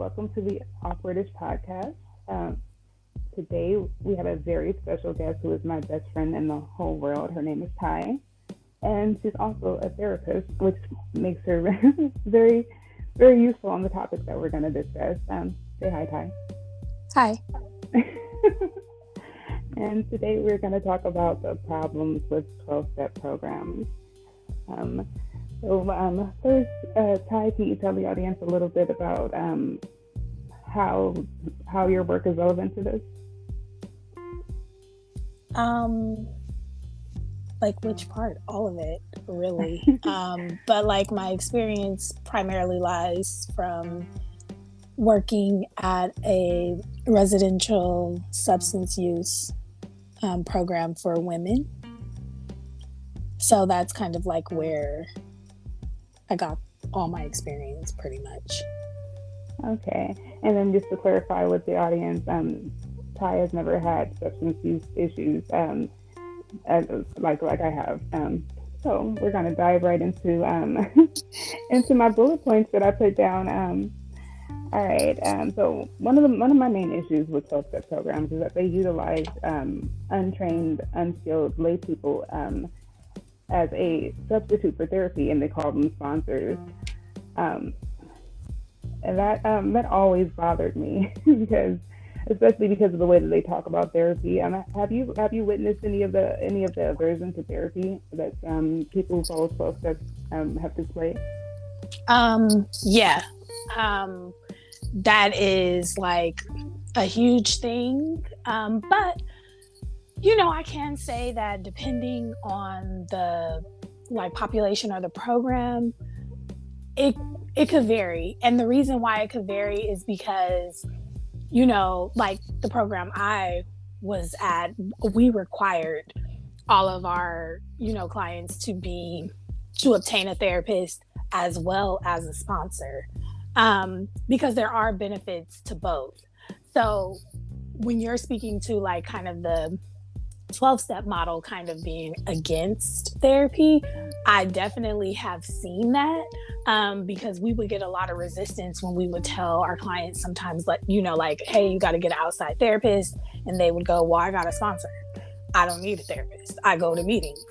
Welcome to the Awkwardish podcast. Today we have a very special guest who is my best friend in the whole world. Her name is Ty, and she's also a therapist, which makes her very, very useful on the topics that we're going to discuss. Say hi, Ty. Hi. And today we're going to talk about the problems with 12-step programs. First, Ty, can you tell the audience a little bit about how your work is relevant to this? Like which part? All of it, really. But like my experience primarily lies from working at a residential substance use program for women. So that's kind of like where I got all my experience pretty much. Okay. And then just to clarify with the audience, Ty has never had substance use issues like I have. So we're going to dive right into into my bullet points that I put down. All right. So one of my main issues with 12-step programs is that they utilize untrained, unskilled lay people as a substitute for therapy, and they call them sponsors. And that always bothered me especially because of the way that they talk about therapy. Have you witnessed any of the aversion to therapy that people who follow 12 steps have displayed? Yeah. That is like a huge thing. But I can say that depending on the population or the program, it could vary. And the reason why it could vary is because, the program I was at, we required all of our, clients to obtain a therapist as well as a sponsor, because there are benefits to both. So when you're speaking to kind of the 12-step model kind of being against therapy, I definitely have seen that, because we would get a lot of resistance when we would tell our clients sometimes, hey, you got to get an outside therapist. And they would go, well, I got a sponsor. I don't need a therapist. I go to meetings.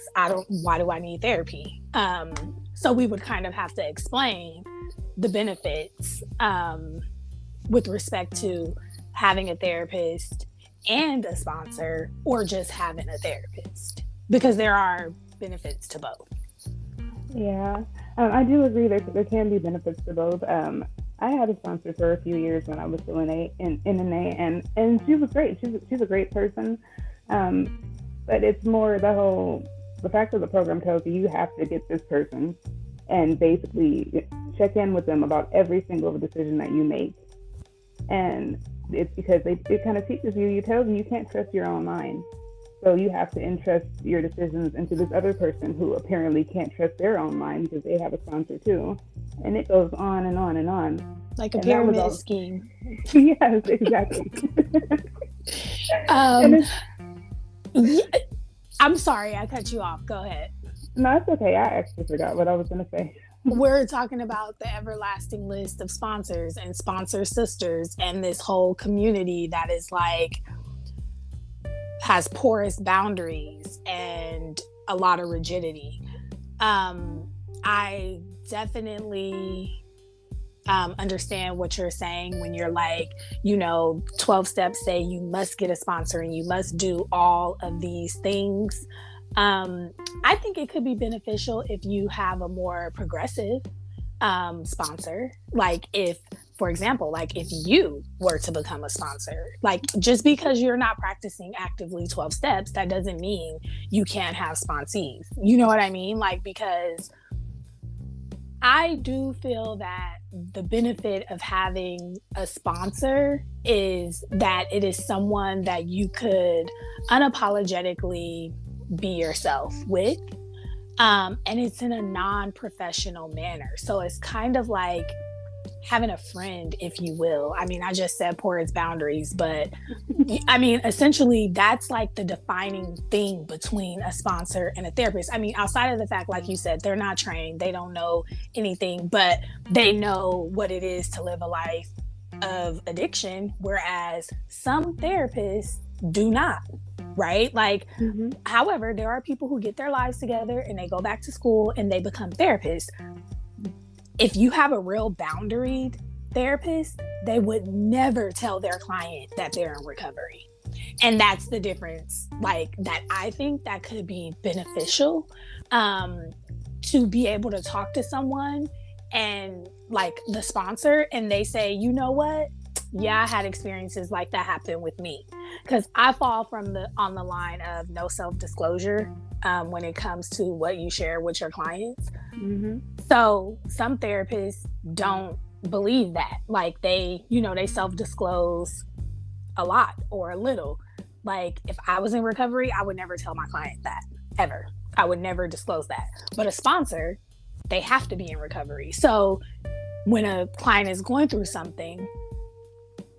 Why do I need therapy? So we would kind of have to explain the benefits with respect to having a therapist and a sponsor, or just having a therapist, because there are benefits to both. Yeah, I do agree there can be benefits to both. I had a sponsor for a few years when I was still in NA, and she was great. She's a great person, but it's more the fact that the program tells you have to get this person and basically check in with them about every single decision that you make. And it's because it kind of teaches you, you tell them you can't trust your own mind. So you have to entrust your decisions into this other person who apparently can't trust their own mind because they have a sponsor too. And it goes on and on and on. Like a pyramid scheme. Yes, exactly. I'm sorry, I cut you off. Go ahead. No, it's okay. I actually forgot what I was going to say. We're talking about the everlasting list of sponsors and sponsor sisters and this whole community that is has porous boundaries and a lot of rigidity. I definitely understand what you're saying when you're 12 steps say you must get a sponsor and you must do all of these things. I think it could be beneficial if you have a more progressive sponsor. If, for example, if you were to become a sponsor, just because you're not practicing actively 12 steps, that doesn't mean you can't have sponsees. You know what I mean? Because I do feel that the benefit of having a sponsor is that it is someone that you could unapologetically be yourself with, and it's in a non-professional manner. So it's kind of like having a friend, if you will. I just said porous boundaries, but essentially that's the defining thing between a sponsor and a therapist. Outside of the fact, like you said, they're not trained, they don't know anything, but they know what it is to live a life of addiction, whereas some therapists do not, right? Like, however, there are people who get their lives together and they go back to school and they become therapists. If you have a real boundaried therapist, they would never tell their client that they're in recovery. And that's the difference, like, that I think that could be beneficial, to be able to talk to someone and like the sponsor, and they say, you know what? Yeah, I had experiences like that happen with me. Because I fall on the line of no self-disclosure when it comes to what you share with your clients. So some therapists don't believe that. Like, they self-disclose a lot or a little. Like, if I was in recovery, I would never tell my client that, ever. I would never disclose that. But a sponsor, they have to be in recovery. So when a client is going through something,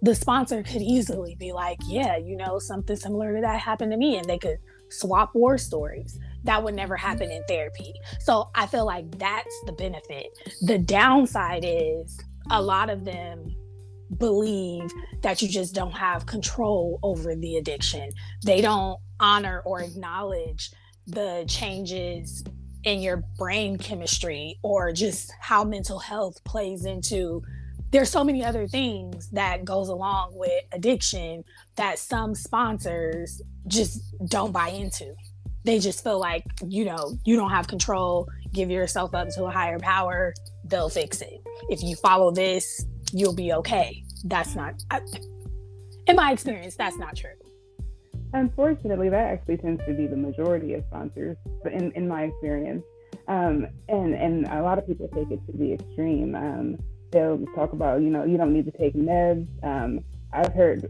the sponsor could easily be like, yeah, something similar to that happened to me. And they could swap war stories. That would never happen in therapy. So I feel like that's the benefit. The downside is a lot of them believe that you just don't have control over the addiction. They don't honor or acknowledge the changes in your brain chemistry, or just how mental health plays into. There's so many other things that goes along with addiction that some sponsors just don't buy into. They just feel like, you don't have control, give yourself up to a higher power, they'll fix it. If you follow this, you'll be okay. That's not, in my experience, that's not true. Unfortunately, that actually tends to be the majority of sponsors, but in my experience. And a lot of people take it to the extreme. They'll talk about, you don't need to take meds. I've heard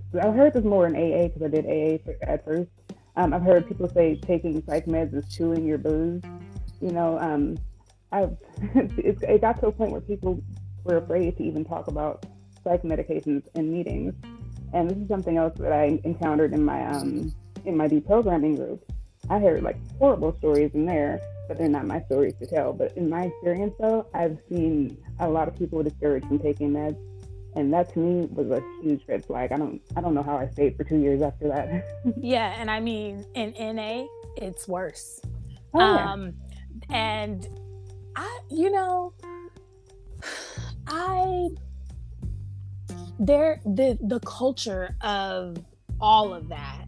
this more in AA, because I did AA at first. I've heard people say taking psych meds is chewing your booze. It got to a point where people were afraid to even talk about psych medications in meetings. And this is something else that I encountered in my deprogramming group. I heard like horrible stories in there, but they're not my stories to tell. But in my experience, though, I've seen a lot of people discouraged from taking meds, and that to me was a huge red flag. I don't know how I stayed for 2 years after that. Yeah, and I mean, in NA, it's worse. Yeah. And the culture of all of that,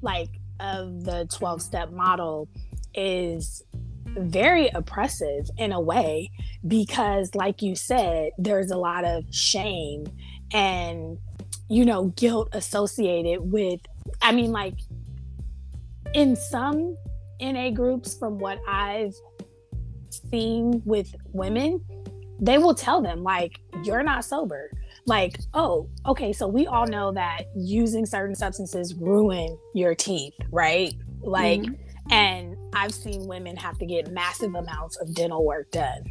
like of the 12-step model, is very oppressive in a way, because like you said, there's a lot of shame and guilt associated with, I mean, like, in some NA groups, from what I've seen with women, they will tell them, like, you're not sober. Like, oh, okay, so we all know that using certain substances ruin your teeth, right? Like, and I've seen women have to get massive amounts of dental work done.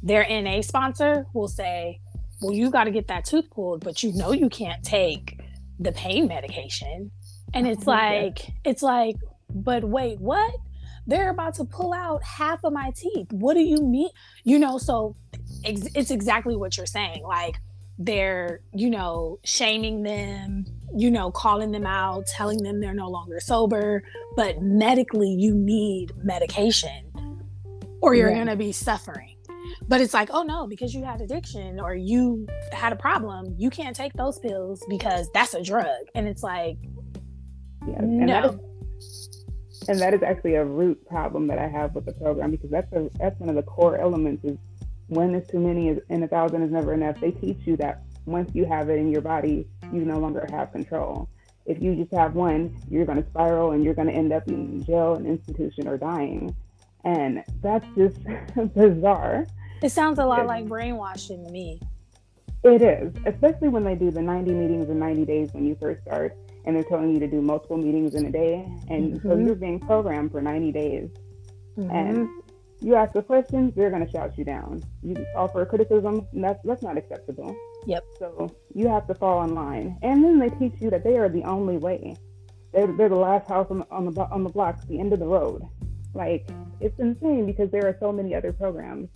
Their NA sponsor will say, well, you got to get that tooth pulled, but you can't take the pain medication. And it's like, but wait, what? They're about to pull out half of my teeth. What do you mean? So it's exactly what you're saying. Like, they're, shaming them, calling them out, telling them they're no longer sober, but medically you need medication or you're going to be suffering. But it's like, oh no, because you had addiction or you had a problem, you can't take those pills because that's a drug. And it's like, no. And that is actually a root problem that I have with the program, because that's one of the core elements is one is too many and 1,000 is never enough. They teach you that once you have it in your body, you no longer have control. If you just have one, you're going to spiral and you're going to end up in jail, an institution, or dying. And that's just bizarre. It sounds a lot like brainwashing to me. It is, especially when they do the 90 meetings in 90 days when you first start, and they're telling you to do multiple meetings in a day. And so you're being programmed for 90 days. And you ask the questions, they're going to shout you down. You offer criticism, that's not acceptable. Yep. So you have to fall in line. And then they teach you that they are the only way. They're the last house on the block, the end of the road. Like, it's insane because there are so many other programs.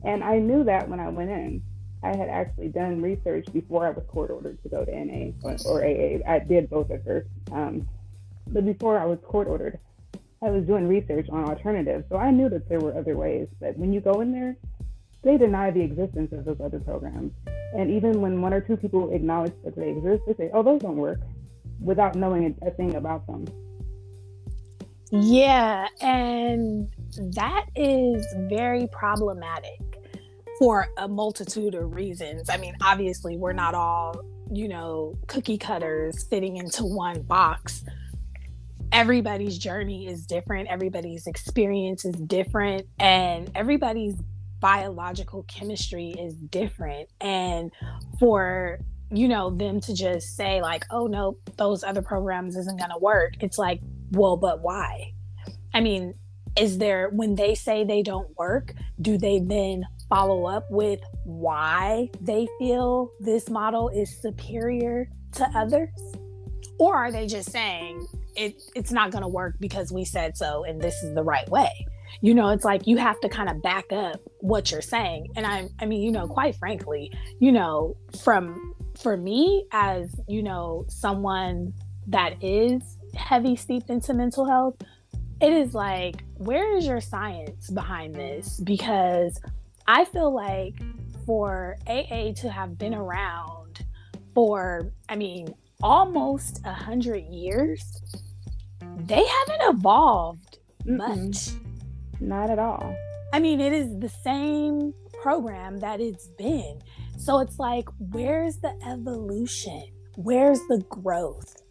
And I knew that when I went in. I had actually done research before I was court ordered to go to NA or AA. I did both at first. But before I was court ordered, I was doing research on alternatives. So I knew that there were other ways. But when you go in there, they deny the existence of those other programs. And even when one or two people acknowledge that they exist, they say, oh, those don't work, without knowing a thing about them. Yeah, and that is very problematic for a multitude of reasons. I mean, obviously, we're not all, cookie cutters fitting into one box. Everybody's journey is different. Everybody's experience is different. And everybody's biological chemistry is different. And for, them to just say like, oh, no, those other programs isn't going to work. It's like, well, but why? I mean, when they say they don't work, do they then follow up with why they feel this model is superior to others? Or are they just saying it's not going to work because we said so and this is the right way? It's like you have to kind of back up what you're saying. And I mean, quite frankly, for me as, someone that is heavy steeped into mental health, it is like, where is your science behind this? Because I feel like for AA to have been around for, almost 100 years, they haven't evolved much. Not at all. It is the same program that it's been. So it's like, where's the evolution? Where's the growth?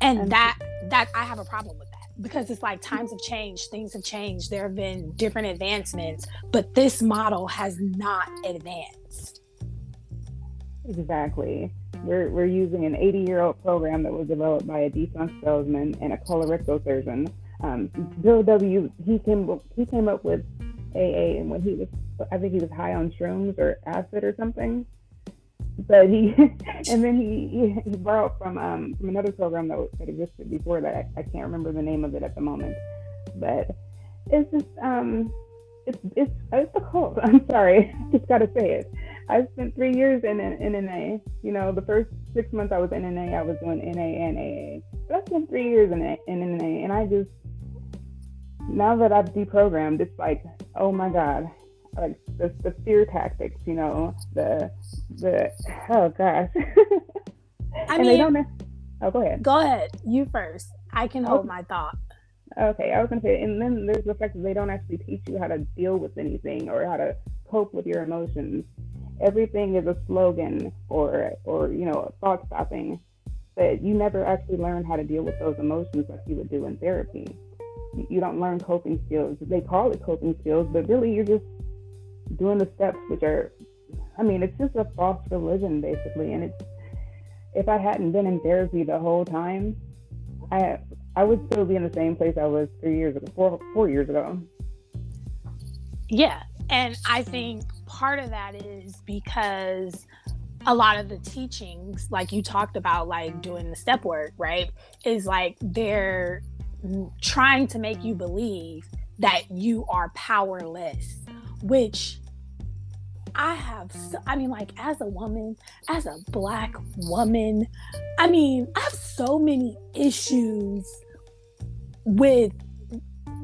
And that I have a problem with that, because it's like times have changed, things have changed, there have been different advancements, but this model has not advanced. Exactly. We're using an 80-year-old program that was developed by a defunct salesman and a colorectal surgeon. Bill W. He came up with AA, and when I think he was high on shrooms or acid or something. But he borrowed from another program that existed before that. I can't remember the name of it at the moment. But it's just it's a cult. I'm sorry, I just gotta say it. I spent 3 years in NA. The first 6 months I was in NA, I was doing NA and AA. But I spent 3 years in NA, and I just, now that I've deprogrammed, it's like, oh my God, like the fear tactics, the oh gosh. They don't. Oh, go ahead. Go ahead. You first. I can hold my thought. Okay, I was gonna say, and then there's the fact that they don't actually teach you how to deal with anything or how to cope with your emotions. Everything is a slogan or thought stopping, but you never actually learn how to deal with those emotions like you would do in therapy. You don't learn coping skills. They call it coping skills, but really you're just doing the steps, which are, it's just a false religion basically. And if I hadn't been in therapy the whole time, I would still be in the same place I was 3 years ago, 4 years ago. Yeah. And I think part of that is because a lot of the teachings, like you talked about, like doing the step work, right, is like they're trying to make you believe that you are powerless, which as a woman, as a Black woman, I have so many issues with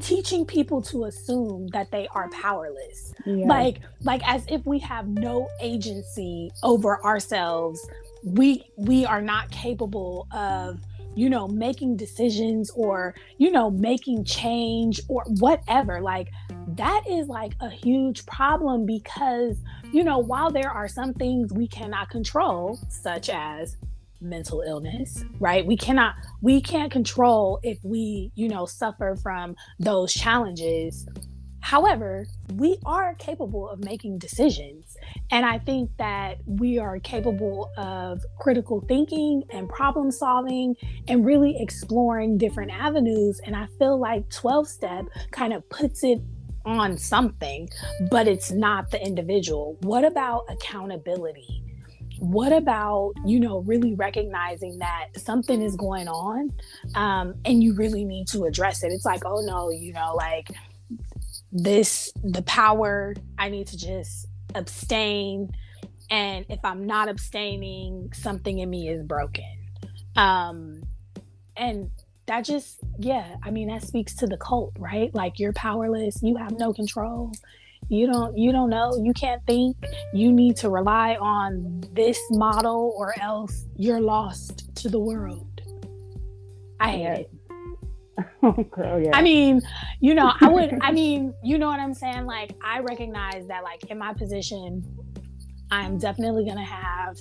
teaching people to assume that they are powerless. Yeah. Like as if we have no agency over ourselves. We are not capable of, making decisions or, making change or whatever. Like that is like a huge problem because, while there are some things we cannot control, such as mental illness, right? We can't control if we, suffer from those challenges. However, we are capable of making decisions. And I think that we are capable of critical thinking and problem solving and really exploring different avenues. And I feel like 12-step kind of puts it on something, but it's not the individual. What about accountability? What about, really recognizing that something is going on and you really need to address it? It's like, oh no, the power, I need to just abstain, and if I'm not abstaining, something in me is broken. Um, and that just, yeah, I mean, that speaks to the cult, right? Like, you're powerless, you have no control, you don't know, you can't think, you need to rely on this model or else you're lost to the world. I hate it. Oh, girl, yeah. I mean, you know what I'm saying? Like, I recognize that, like, in my position, I'm definitely going to have,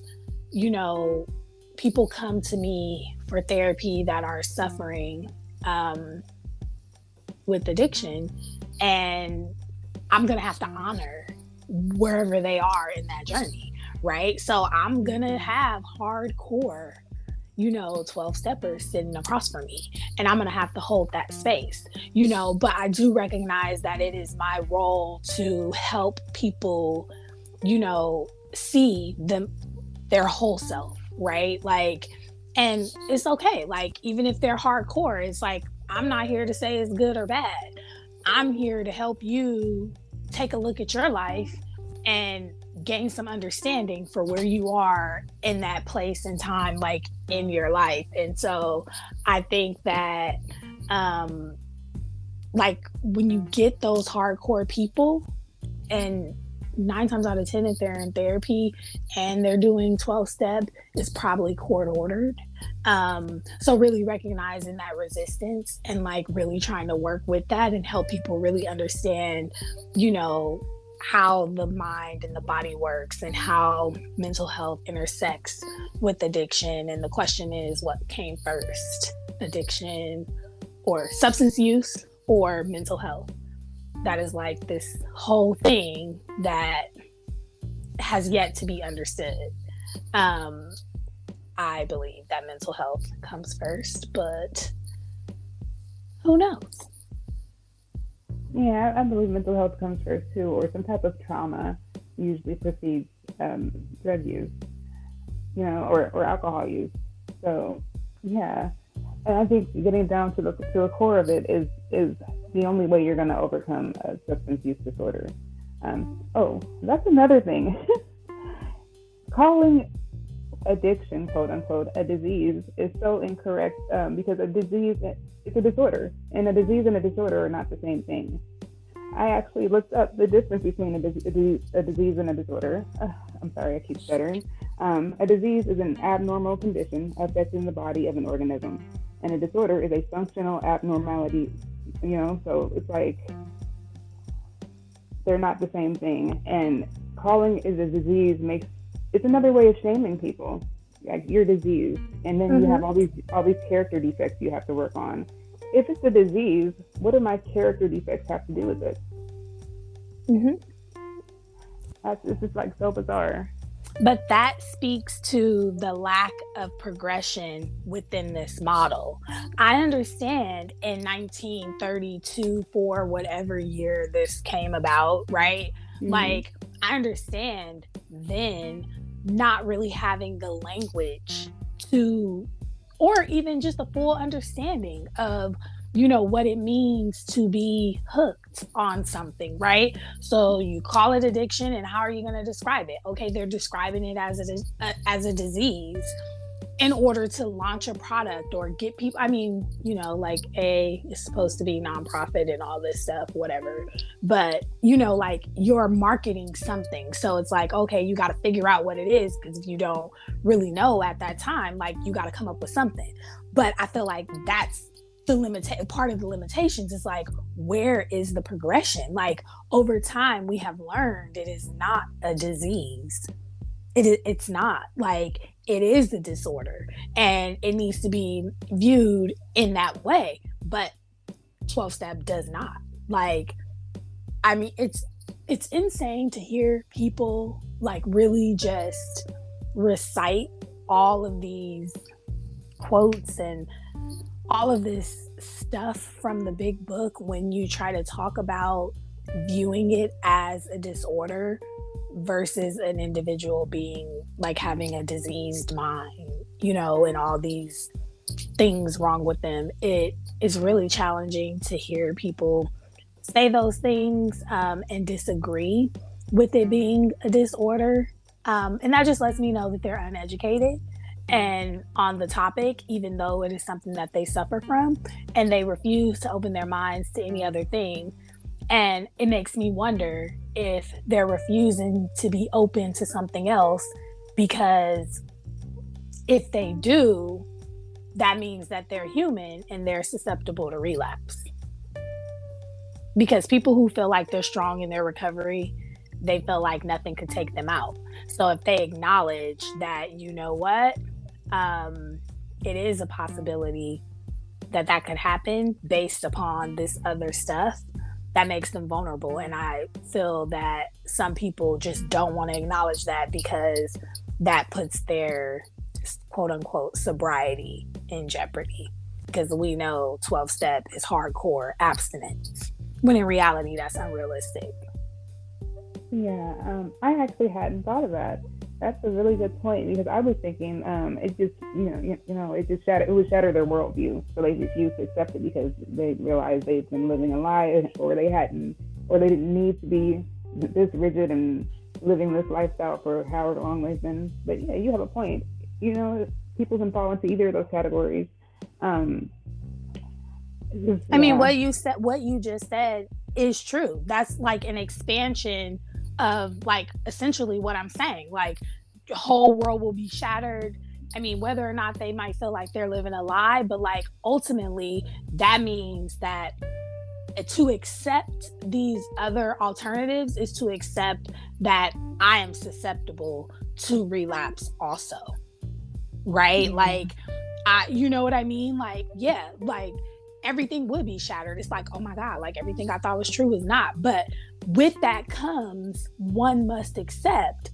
you know, people come to me for therapy that are suffering with addiction. And I'm going to have to honor wherever they are in that journey, right? So I'm going to have hardcore, 12 steppers sitting across from me, and I'm going to have to hold that space, but I do recognize that it is my role to help people, see their whole self, right? Like, and it's okay. Like, even if they're hardcore, it's like, I'm not here to say it's good or bad. I'm here to help you take a look at your life and gain some understanding for where you are in that place and time, like, in your life. And so I think that, like, when you get those hardcore people, and 9 times out of 10, if they're in therapy and they're doing 12-step, it's probably court ordered. So really recognizing that resistance and, like, really trying to work with that and help people really understand, how the mind and the body works and how mental health intersects with addiction. And the question is, what came first, addiction or substance use or mental health? That is, like, this whole thing that has yet to be understood. I believe that mental health comes first, but who knows? Yeah, I believe mental health comes first too, or some type of trauma usually precedes drug use, or alcohol use. So, yeah, and I think getting down to the core of it is the only way you're going to overcome a substance use disorder. That's another thing. Calling addiction, quote unquote, a disease is so incorrect, because a disease, it's a disorder, and a disease and a disorder are not the same thing. I actually looked up the difference between a disease and a disorder. I'm sorry, I keep stuttering. A disease is an abnormal condition affecting the body of an organism, and a disorder is a functional abnormality. So it's like they're not the same thing. And calling it a disease it's another way of shaming people. Like, you're diseased, and then you have all these character defects you have to work on. If it's a disease, what do my character defects have to do with it? It's just, like, so bizarre. But that speaks to the lack of progression within this model. I understand in 1932, for whatever year this came about, right? Like, I understand then not really having the language to, or even just a full understanding of, what it means to be hooked on something, right? So you call it addiction, and how are you going to describe it? Okay, they're describing it as a disease in order to launch a product or get people. I mean, like, it's supposed to be nonprofit and all this stuff, whatever. But, like, you're marketing something. So it's like, okay, you got to figure out what it is, because if you don't really know at that time, like, you got to come up with something. But I feel like that's part of the limitations. Is like, where is the progression? Like, over time, we have learned it is not a disease. It's not. Like, it is a disorder, and it needs to be viewed in that way. But 12-step does not. Like, I mean, it's insane to hear people, like, really just recite all of these quotes and all of this stuff from the big book when you try to talk about viewing it as a disorder versus an individual being, like, having a diseased mind, and all these things wrong with them. It is really challenging to hear people say those things and disagree. with it being a disorder. And that just lets me know that they're uneducated and on the topic, even though it is something that they suffer from, and they refuse to open their minds to any other thing. And it makes me wonder if they're refusing to be open to something else, because if they do, that means that they're human and they're susceptible to relapse. Because people who feel like they're strong in their recovery, they feel like nothing could take them out. So if they acknowledge that, you know what, it is a possibility that that could happen based upon this other stuff, that makes them vulnerable. And I feel that some people just don't want to acknowledge that, because that puts their quote unquote sobriety in jeopardy. Because we know 12-step is hardcore abstinence, when in reality that's unrealistic. Yeah, I actually hadn't thought of that. That's a really good point, because I was thinking it just it would shatter their worldview, so they refused to accept it because they realized they've been living a lie, or they didn't need to be this rigid and living this lifestyle for however long they've been. But yeah, you have a point. People can fall into either of those categories. I mean, what you just said is true. That's like an expansion of like essentially what I'm saying. Like, the whole world will be shattered. I mean, whether or not they might feel like they're living a lie, but like ultimately that means that to accept these other alternatives is to accept that I am susceptible to relapse also. Right? Mm-hmm. Like, you know what I mean? Like, yeah, like everything would be shattered. It's like, oh my God, like everything I thought was true is not. But with that comes, one must accept,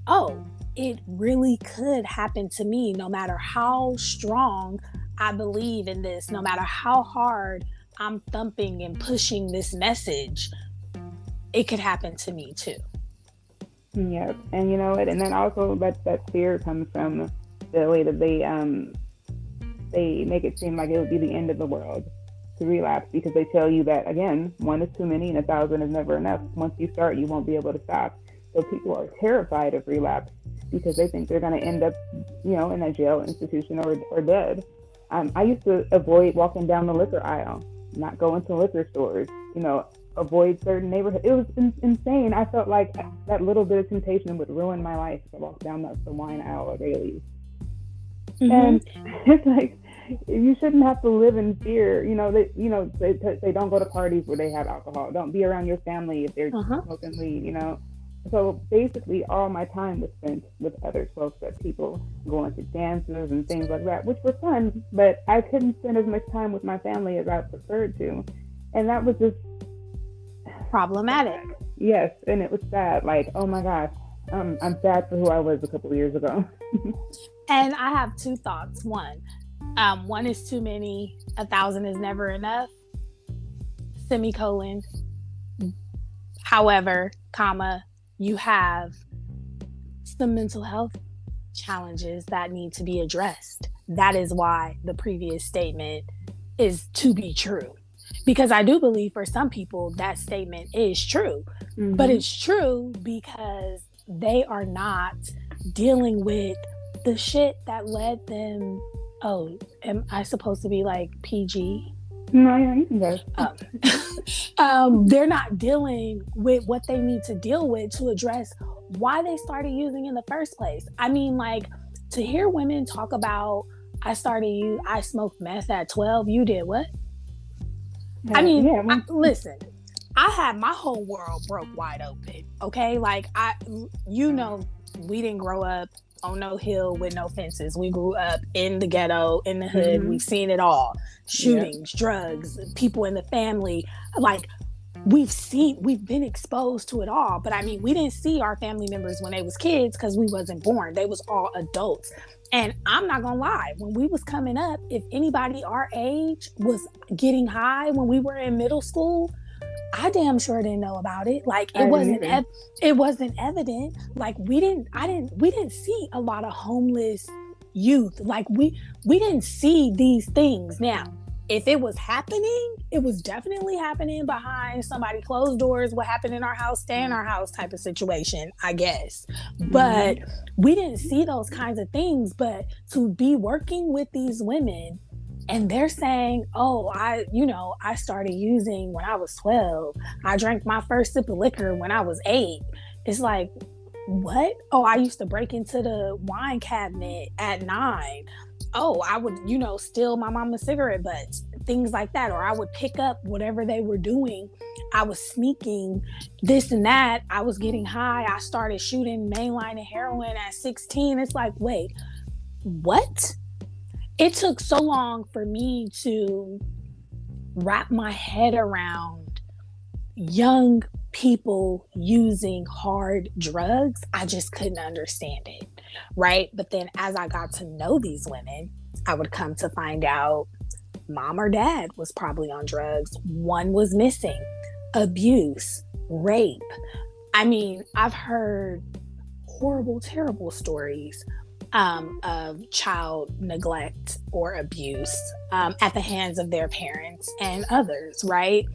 oh, it really could happen to me, no matter how strong I believe in this, no matter how hard I'm thumping and pushing this message, it could happen to me too. Yeah, and you know what? And then also that fear comes from the way that they make it seem like it would be the end of the world to relapse, because they tell you that, again, 1 is too many and 1,000 is never enough. Once you start, you won't be able to stop. So people are terrified of relapse because they think they're going to end up, in a jail institution or dead. I used to avoid walking down the liquor aisle, not go into liquor stores, avoid certain neighborhoods. It was insane. I felt like that little bit of temptation would ruin my life if I walked down the wine aisle or Bailey's. Mm-hmm. And it's like, you shouldn't have to live in fear. They don't go to parties where they have alcohol. Don't be around your family if they're smoking weed. So basically, all my time was spent with other 12-step people, going to dances and things like that, which were fun. But I couldn't spend as much time with my family as I preferred to, and that was just problematic. Yes, and it was sad. Like, oh my gosh, I'm sad for who I was a couple of years ago. And I have two thoughts. One is too many, 1,000 is never enough, semicolon. However, comma, you have some mental health challenges that need to be addressed. That is why the previous statement is to be true. Because I do believe for some people that statement is true. Mm-hmm. But it's true because they are not dealing with the shit that led them. Oh, am I supposed to be like PG? No, yeah, you can go. They're not dealing with what they need to deal with to address why they started using in the first place. I mean, like, to hear women talk about, I smoked meth at 12. You did what? Yeah, I mean, listen, I had my whole world broke wide open. Okay. Like, we didn't grow up on no hill with no fences. We grew up in the ghetto, in the hood. Mm-hmm. We've seen it all. Shootings, drugs, people in the family. Like, we've been exposed to it all. But I mean, we didn't see our family members when they was kids because we wasn't born. They was all adults. And I'm not gonna lie, when we was coming up, if anybody our age was getting high when we were in middle school, I damn sure didn't know about it. Like, it wasn't evident. Like, we didn't see a lot of homeless youth. Like, we didn't see these things. Now, if it was happening, it was definitely happening behind somebody closed doors. What happened in our house, stay in our house type of situation, I guess. But we didn't see those kinds of things. But to be working with these women and they're saying, oh, I started using when I was 12. I drank my first sip of liquor when I was 8. It's like, what? Oh, I used to break into the wine cabinet at 9. Oh, I would, steal my mama's cigarette butts, things like that. Or I would pick up whatever they were doing. I was sneaking this and that. I was getting high. I started shooting mainline and heroin at 16. It's like, wait, what? It took so long for me to wrap my head around young people using hard drugs. I just couldn't understand it, right? But then as I got to know these women, I would come to find out mom or dad was probably on drugs. One was missing, abuse, rape. I mean, I've heard horrible, terrible stories of child neglect or abuse at the hands of their parents and others, right?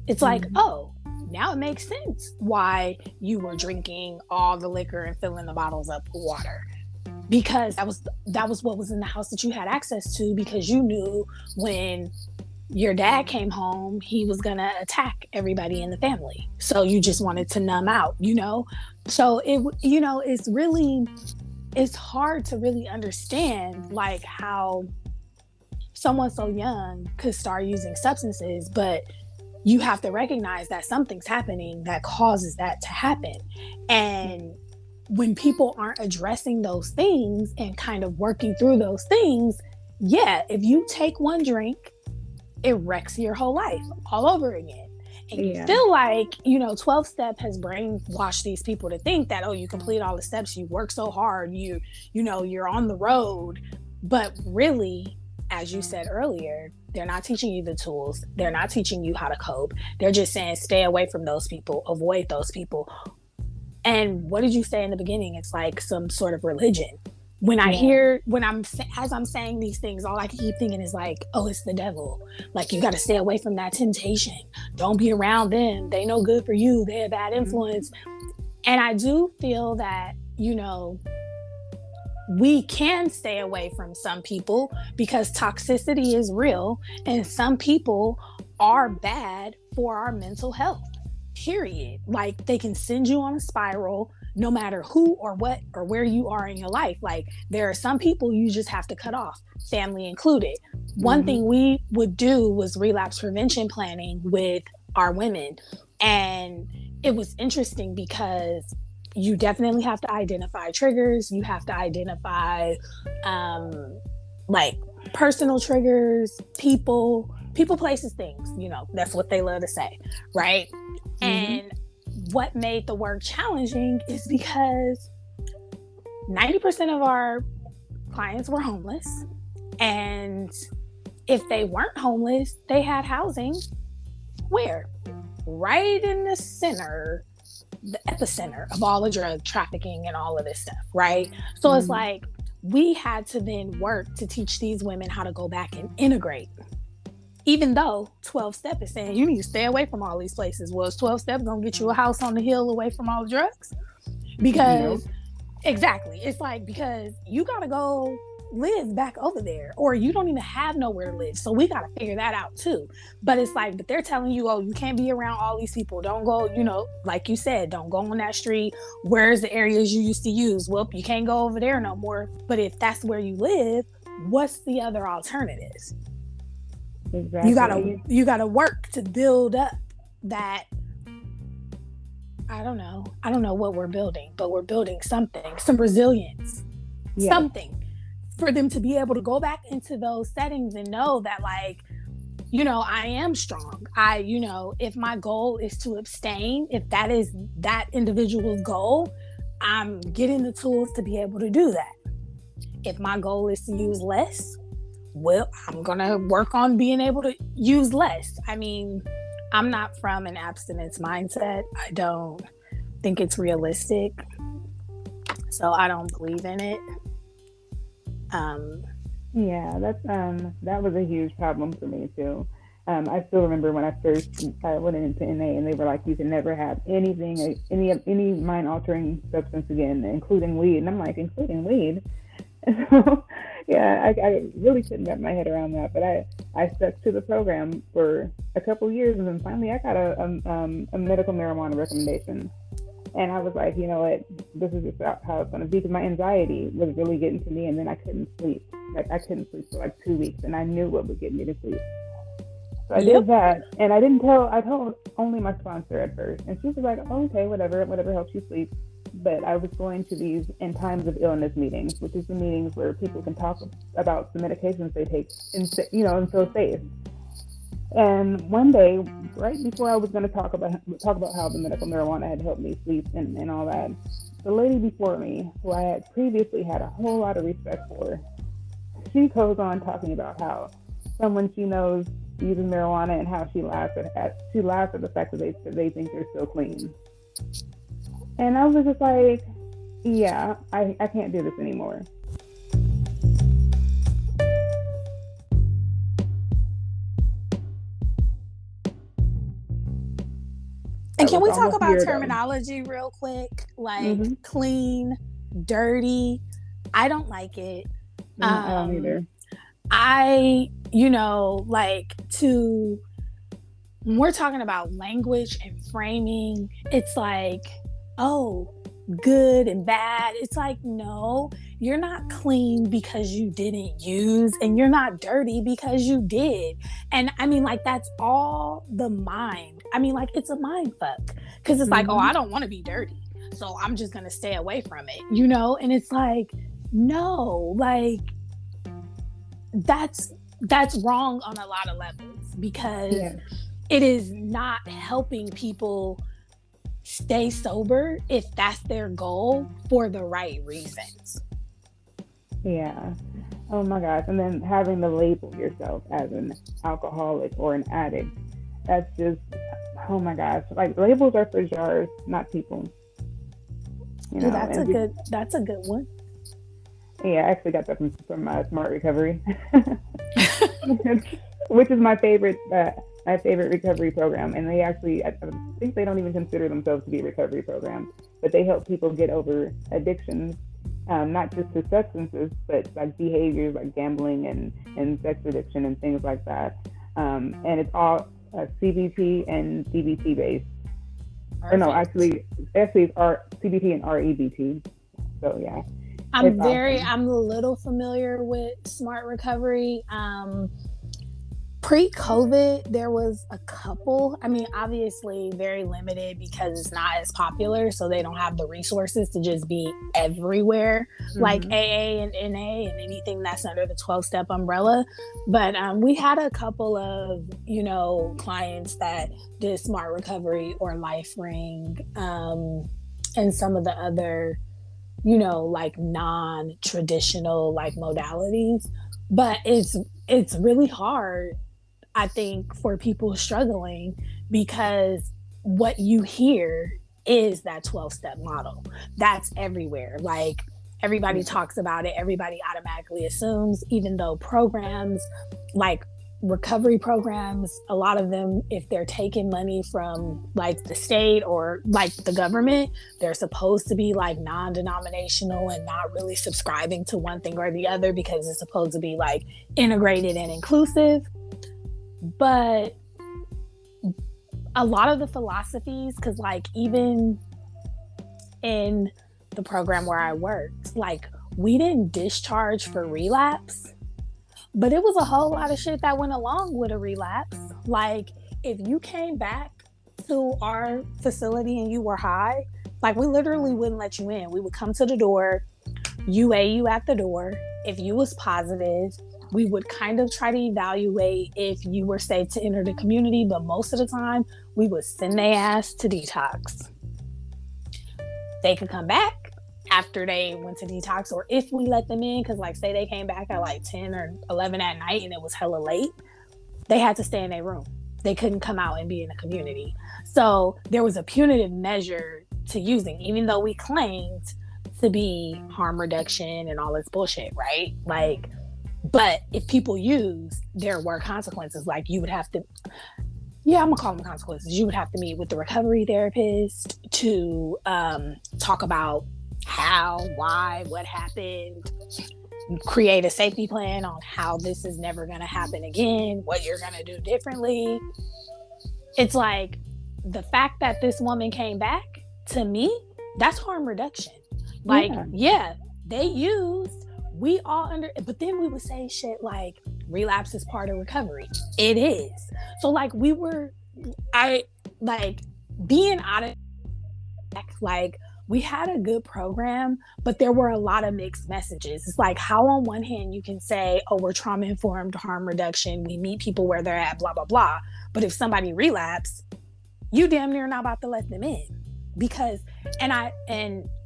It's like, oh, now it makes sense why you were drinking all the liquor and filling the bottles up with water, because that was what was in the house that you had access to, because you knew when your dad came home, he was going to attack everybody in the family. So you just wanted to numb out, So it's hard to really understand like how someone so young could start using substances, but you have to recognize that something's happening that causes that to happen. And when people aren't addressing those things and kind of working through those things, if you take one drink, it wrecks your whole life all over again. And you feel like, 12-step has brainwashed these people to think that, oh, you complete all the steps, you work so hard, you're on the road. But really, as you said earlier, they're not teaching you the tools. They're not teaching you how to cope. They're just saying, stay away from those people, avoid those people. And what did you say in the beginning? It's like some sort of religion. When as I'm saying these things, all I can keep thinking is like, oh, it's the devil. Like, you got to stay away from that temptation. Don't be around them. They no good for you. They're a bad influence. And I do feel that, we can stay away from some people because toxicity is real, and some people are bad for our mental health, period. Like, they can send you on a spiral no matter who or what or where you are in your life. Like, there are some people you just have to cut off, family included. One thing we would do was relapse prevention planning with our women. And it was interesting because you definitely have to identify triggers. You have to identify like personal triggers, people, places, things, that's what they love to say, right? And what made the work challenging is because 90% of our clients were homeless. And if they weren't homeless, they had housing. Where? Right in the center, the epicenter of all the drug trafficking and all of this stuff, right? So it's like, we had to then work to teach these women how to go back and integrate. Even though 12-step is saying you need to stay away from all these places. Well, is 12-step gonna get you a house on the hill away from all the drugs? Because exactly, it's like, because you gotta go live back over there, or you don't even have nowhere to live. So we got to figure that out too. But it's like, but they're telling you, oh, you can't be around all these people. Don't go, like you said, don't go on that street. Where's the areas you used to use? Well, you can't go over there no more. But if that's where you live, what's the other alternatives? Exactly. You gotta work to build up that. I don't know what we're building, but we're building something, some resilience, something for them to be able to go back into those settings and know that, like, I am strong. If my goal is to abstain, if that is that individual's goal, I'm getting the tools to be able to do that. If my goal is to use less, well, I'm going to work on being able to use less. I mean, I'm not from an abstinence mindset. I don't think it's realistic. So I don't believe in it. Yeah, that was a huge problem for me too. I still remember when I first went into NA, and they were like, you can never have anything, any mind altering substance again, including weed. And I'm like, including weed? So, yeah, I really couldn't wrap my head around that. But I stuck to the program for a couple of years, and then finally I got a medical marijuana recommendation. And I was like, you know what, this is just how it's going to be. Because my anxiety was really getting to me, and then I couldn't sleep. Like, I couldn't sleep for like 2 weeks, and I knew what would get me to sleep. So I Yep. did that, and I told only my sponsor at first, and she was like, oh, okay, whatever helps you sleep. But I was going to these in times of illness meetings, which is the meetings where people can talk about the medications they take, and feel safe. And one day, right before I was going to talk about how the medical marijuana had helped me sleep and all that, the lady before me, who I had previously had a whole lot of respect for, she goes on talking about how someone she knows uses marijuana and how she laughs at the fact that they think they're so clean. And I was just like, yeah, I can't do this anymore. And That can was we talk almost a about year ago. terminology real quick? Like Hmm. clean, dirty. I don't like it. I don't Um, either. like to when we're talking about language and framing, it's like, oh, good and bad. It's like, no, you're not clean because you didn't use, and you're not dirty because you did. And I mean, like, that's all the mind. I mean, like, it's a mind fuck. Because it's like, oh, Hmm. I don't want to be dirty. So I'm just going to stay away from it, And it's like, no, like, that's wrong on a lot of levels because Yeah, it is not helping people stay sober if that's their goal for the right reasons. yeah. Oh my gosh! And then having to label yourself as an alcoholic or an addict, that's just, oh my gosh! Like, labels are for jars, not people. Ooh, And we, that's a good one. yeah, I actually got that from Smart Recovery, which is my favorite recovery program. And they actually, I think they don't even consider themselves to be a recovery program, but they help people get over addictions, not just to substances, but like behaviors like gambling and sex addiction and things like that. And it's all CBT and DBT based. Or no, Perfect. actually it's CBT and REBT. So yeah, it's awesome. I'm a little familiar with Smart Recovery. Pre-COVID, there was a couple. I mean, obviously very limited because it's not as popular, so they don't have the resources to just be everywhere like Hmm. AA and NA and anything that's under the 12-step umbrella. But we had a couple of, clients that did Smart Recovery or Life Ring, and some of the other, like non-traditional like modalities. But it's really hard, I think, for people struggling because what you hear is that 12-step model. That's everywhere. Like, everybody Yeah. talks about it, everybody automatically assumes, even though programs like recovery programs, a lot of them, if they're taking money from like the state or like the government, they're supposed to be like non-denominational and not really subscribing to one thing or the other because it's supposed to be like integrated and inclusive. But a lot of the philosophies, because like even in the program where I worked, like, we didn't discharge for relapse, but it was a whole lot of shit that went along with a relapse. Like, if you came back to our facility and you were high, like, we literally wouldn't let you in. We would come to the door, UA you at the door. If you was positive, we would kind of try to evaluate if you were safe to enter the community, but most of the time we would send their ass to detox. They could come back after they went to detox, or if we let them in, because like say they came back at like 10 or 11 at night and it was hella late, they had to stay in their room. They couldn't come out and be in the community. So there was a punitive measure to using, even though we claimed to be harm reduction and all this bullshit, right? Like, But if people use, there were consequences. Like you would have to, yeah, I'm gonna call them consequences. You would have to meet with the recovery therapist to talk about how, why, what happened, create a safety plan on how this is never gonna happen again, what you're gonna do differently. It's like the fact that this woman came back, to me, that's harm reduction. Like, yeah they used, we all under, but then we would say shit like relapse is part of recovery. It is. So like I like being out of, like we had a good program, but there were a lot of mixed messages. It's like how on one hand you can say, oh, we're trauma informed harm reduction, we meet people where they're at, blah blah blah, but if somebody relapse, you damn near not about to let them in. Because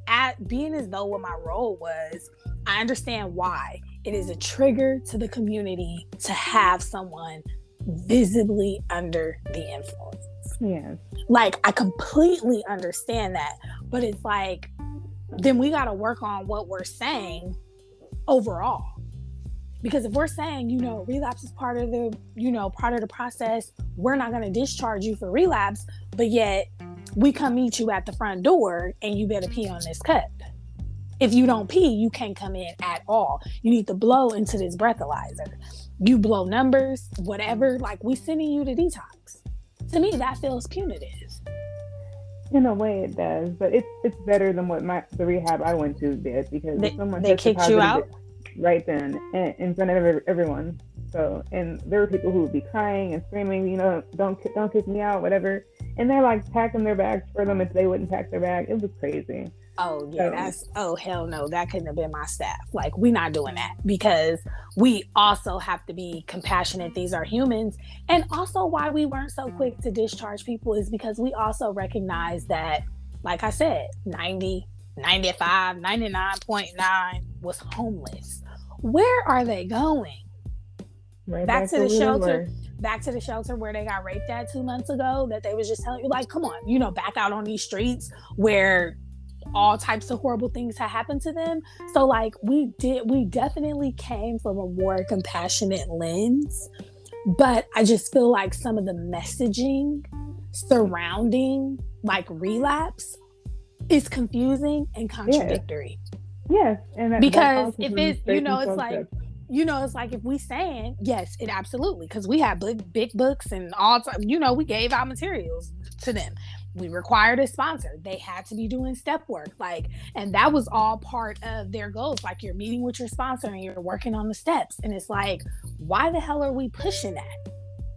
at being as though what my role was, I understand why it is a trigger to the community to have someone visibly under the influence. Yes. Like, I completely understand that. But it's like, then we got to work on what we're saying overall. Because if we're saying, relapse is part of the process, we're not going to discharge you for relapse, but yet we come meet you at the front door and you better pee on this cup. If you don't pee, you can't come in at all. You need to blow into this breathalyzer. You blow numbers, whatever, like we sending you to detox. To me, that feels punitive. In a way it does, but it's better than what the rehab I went to did, because someone they kicked you out right then in front of everyone. So, and there were people who would be crying and screaming, don't kick me out, whatever. And they're like packing their bags for them if they wouldn't pack their bag. It was crazy. Oh yeah, hell no, that couldn't have been my staff. Like, we're not doing that, because we also have to be compassionate. These are humans. And also why we weren't so quick to discharge people is because we also recognize that, like I said, 90, 95, 99.9 was homeless. Where are they going? Right back to the shelter. Back to the shelter where they got raped at 2 months ago, that they was just telling you, like, come on, back out on these streets where all types of horrible things had happened to them. So like we definitely came from a more compassionate lens, but I just feel like some of the messaging surrounding like relapse is confusing and contradictory. Yes. And because if it's, it's like if we saying, yes, it absolutely, because we had big books and all time, we gave out materials to them. We required a sponsor. They had to be doing step work. Like, and that was all part of their goals. Like, you're meeting with your sponsor and you're working on the steps. And it's like, why the hell are we pushing that?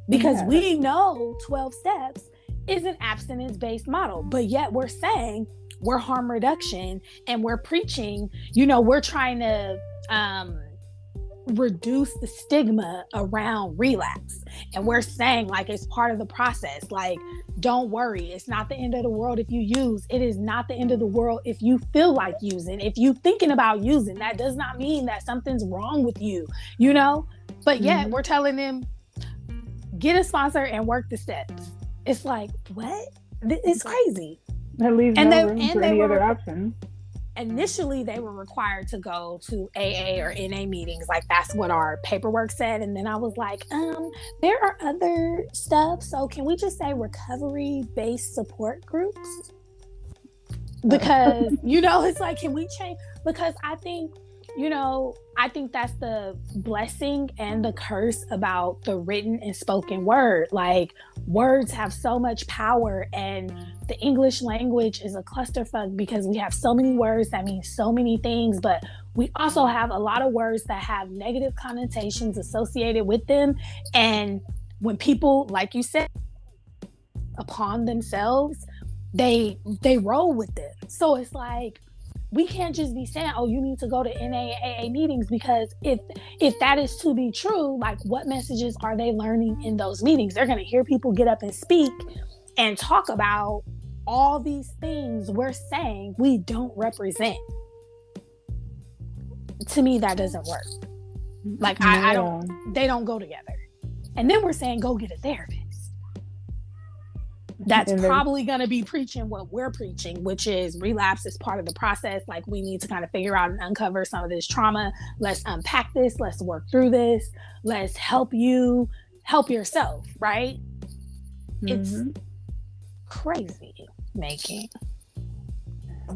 Because we know 12 steps is an abstinence-based model, but yet we're saying we're harm reduction and we're preaching, we're trying to, reduce the stigma around relapse, and we're saying like it's part of the process. Like, don't worry, it's not the end of the world if you use. It is not the end of the world if you feel like using. If you thinking about using, that does not mean that something's wrong with you, but yet we're telling them get a sponsor and work the steps. It's like, what? It's crazy. That leaves no room for any other option. Initially, they were required to go to AA or NA meetings. Like, that's what our paperwork said. And then I was like, there are other stuff. So can we just say recovery-based support groups? Because, it's like, can we change? Because I think that's the blessing and the curse about the written and spoken word. Like, words have so much power, and the English language is a clusterfuck because we have so many words that mean so many things, but we also have a lot of words that have negative connotations associated with them. And when people, like you said, upon themselves, they roll with it. So it's like, we can't just be saying, oh, you need to go to NAAA meetings, because if that is to be true, like, what messages are they learning in those meetings? They're going to hear people get up and speak and talk about all these things we're saying we don't represent. To me, that doesn't work. Like, they don't go together. And then we're saying, go get a therapist. that's And probably going to be preaching what we're preaching, which is relapse is part of the process. Like, we need to kind of figure out and uncover some of this trauma. Let's unpack this. Let's work through this. Let's help you help yourself, right? It's crazy making.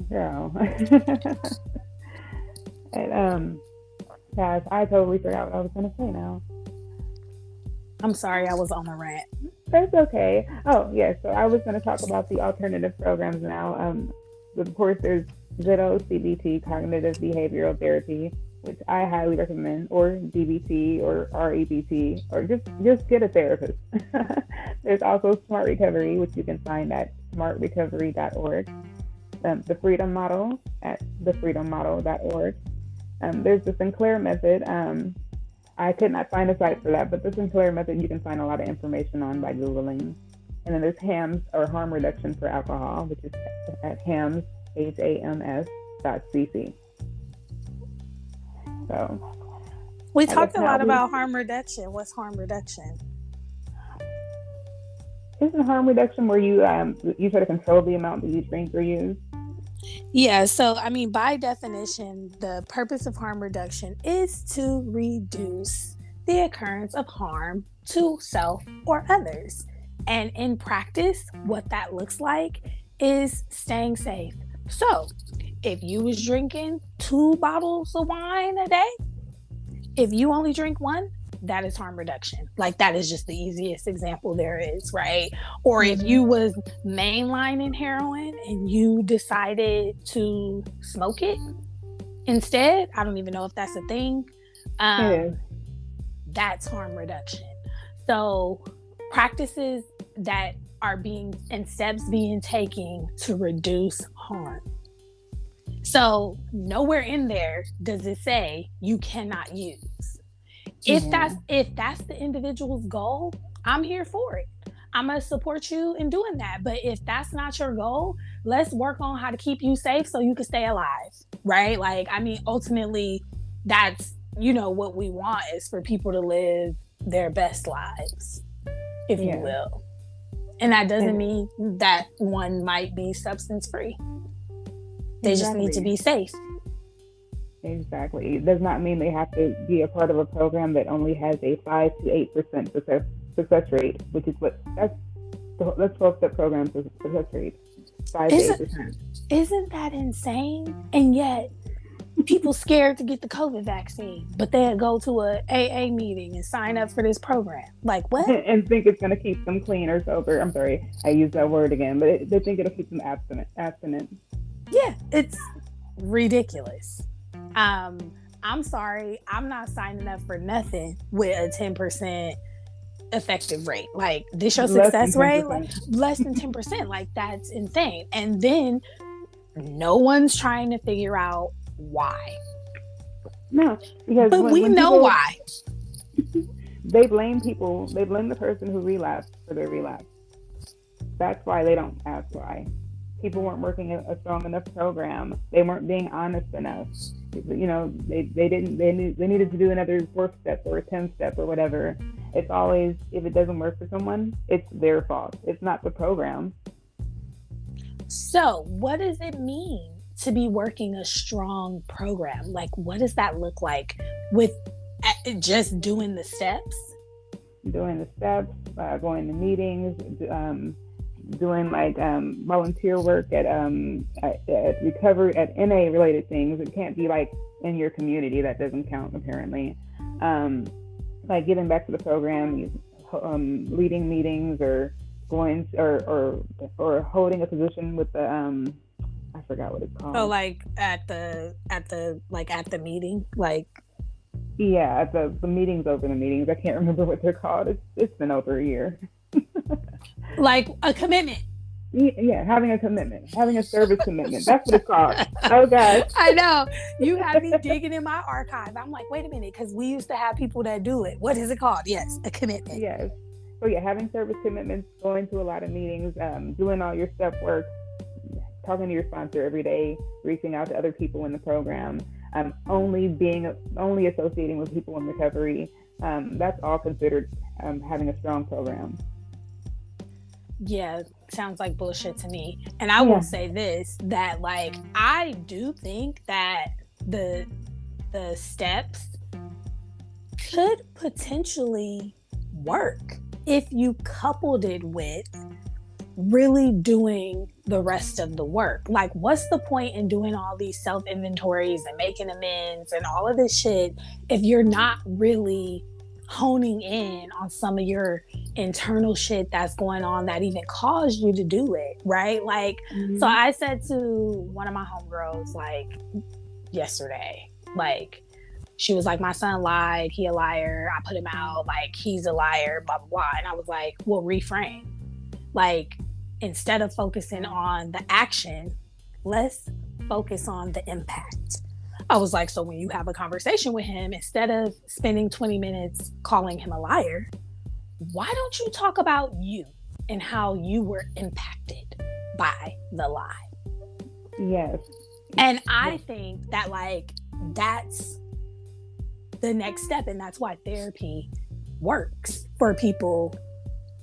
Girl. And guys, I totally forgot what I was gonna say now. I'm sorry, I was on a rant. That's okay. Oh yeah, so I was gonna talk about the alternative programs now. Of course there's Zito, CBT, cognitive behavioral therapy, which I highly recommend, or DBT or REBT, or just get a therapist. There's also Smart Recovery, which you can find at smartrecovery.org. The Freedom Model at thefreedommodel.org. There's the Sinclair method. I could not find a site for that, but the Sinclair method you can find a lot of information on by Googling. And then there's HAMS, or harm reduction for alcohol, which is at HAMS, HAMS.cc. So we talked a lot about harm reduction. What's harm reduction? Isn't harm reduction where you try to control the amount that you drink or use? Yeah, so I mean, by definition, the purpose of harm reduction is to reduce the occurrence of harm to self or others. And in practice, what that looks like is staying safe. So if you was drinking 2 bottles of wine a day, if you only drink 1, that is harm reduction. Like, that is just the easiest example there is, right? Or if you was mainlining heroin and you decided to smoke it instead, I don't even know if that's a thing. That's harm reduction. So practices that are being and steps being taken to reduce harm. So nowhere in there does it say you cannot use. If that's the individual's goal, I'm here for it. I'm gonna support you in doing that. But if that's not your goal, let's work on how to keep you safe so you can stay alive, right? Like, I mean, ultimately, that's, what we want is for people to live their best lives, if you will. And that doesn't mean that one might be substance free. They just need to be safe. Exactly. It does not mean they have to be a part of a program that only has a 5 to 8% success rate, which is that's 12-step program success rate. 5 to 8%. Isn't that insane? And yet, people scared to get the COVID vaccine, but they'll go to a AA meeting and sign up for this program. Like, what? And think it's going to keep them clean or sober. I'm sorry, I used that word again, but they think it'll keep them abstinent. Yeah, it's ridiculous. I'm sorry, I'm not signing up for nothing with a 10% effective rate. Like, this your success rate? Like, less than 10%. Like, that's insane. And then no one's trying to figure out why. No, because but we know why. They blame people. They blame the person who relapsed for their relapse. That's why they don't ask why. People weren't working a strong enough program. They weren't being honest enough. They needed to do another 4th step or a 10th step or whatever. It's always, if it doesn't work for someone, it's their fault. It's not the program. So what does it mean to be working a strong program? Like, what does that look like with just doing the steps? Doing the steps, going to meetings, doing like volunteer work at recovery, at NA related things. It can't be like in your community. That doesn't count apparently. Like giving back to the program, leading meetings, or going or holding a position with the I forgot what it's called. Oh, like at the meeting, like. Yeah, at the meetings over the meetings. I can't remember what they're called. It's been over a year. Like a commitment. Yeah, having a commitment, having a service commitment. That's what it's called. Oh gosh. I know. You have me digging in my archive. I'm like, wait a minute, because we used to have people that do it. What is it called? Yes, a commitment. Yes. So yeah, having service commitments, going to a lot of meetings, doing all your step work, talking to your sponsor every day, reaching out to other people in the program, only associating with people in recovery. That's all considered having a strong program. Yeah, sounds like bullshit to me. And I will Yeah. say this, that like I do think that the the steps could potentially work if you coupled it with really doing the rest of the work. Like, what's the point in doing all these self inventories and making amends and all of this shit if you're not really honing in on some of your internal shit that's going on that even caused you to do it, right? Like, so Mm-hmm. I said to one of my homegirls, like, yesterday, like, she was like, my son lied, he a liar, I put him out, like, he's a liar, blah blah blah. And I was like, well, reframe. Like, instead of focusing on the action, let's focus on the impact. I was like, so when you have a conversation with him, instead of spending 20 minutes calling him a liar, why don't you talk about you and how you were impacted by the lie? Yes. And I think that, like, that's the next step. And that's why therapy works for people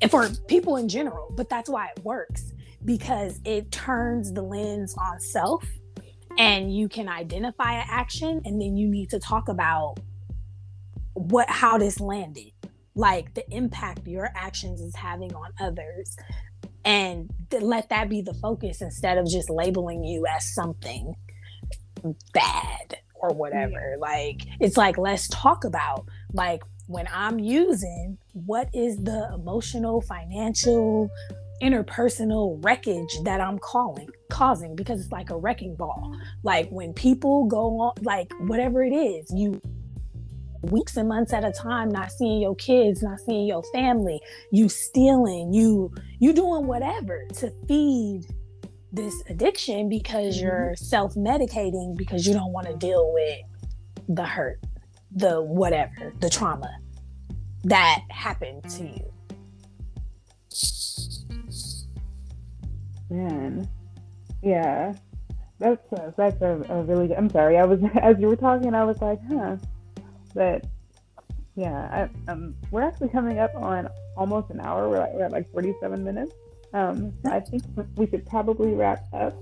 and for people in general. But that's why it works, because it turns the lens on self, and you can identify an action, and then you need to talk about how this landed, like the impact your actions is having on others, and let that be the focus instead of just labeling you as something bad or whatever. Like, it's like, let's talk about, like, when I'm using, what is the emotional, financial, interpersonal wreckage that I'm causing, because it's like a wrecking ball. Like, when people go on, like, whatever it is, you weeks and months at a time not seeing your kids, not seeing your family, you stealing, you doing whatever to feed this addiction because you're self-medicating, because you don't want to deal with the hurt, the whatever, the trauma that happened to you. Man, yeah, that's a really good. I'm sorry, I was as you were talking, I was like, huh, but yeah, we're actually coming up on almost an hour. We're at like 47 minutes. So I think we should probably wrap up.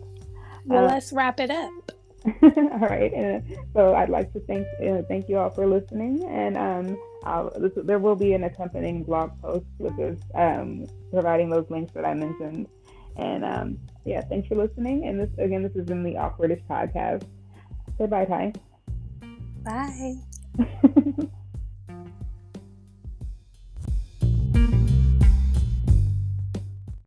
Well, let's wrap it up. All right, and so I'd like to thank you all for listening, and there will be an accompanying blog post with this, providing those links that I mentioned, and yeah, thanks for listening. And this is in the Awkwardish podcast. Say bye, Ty. Bye.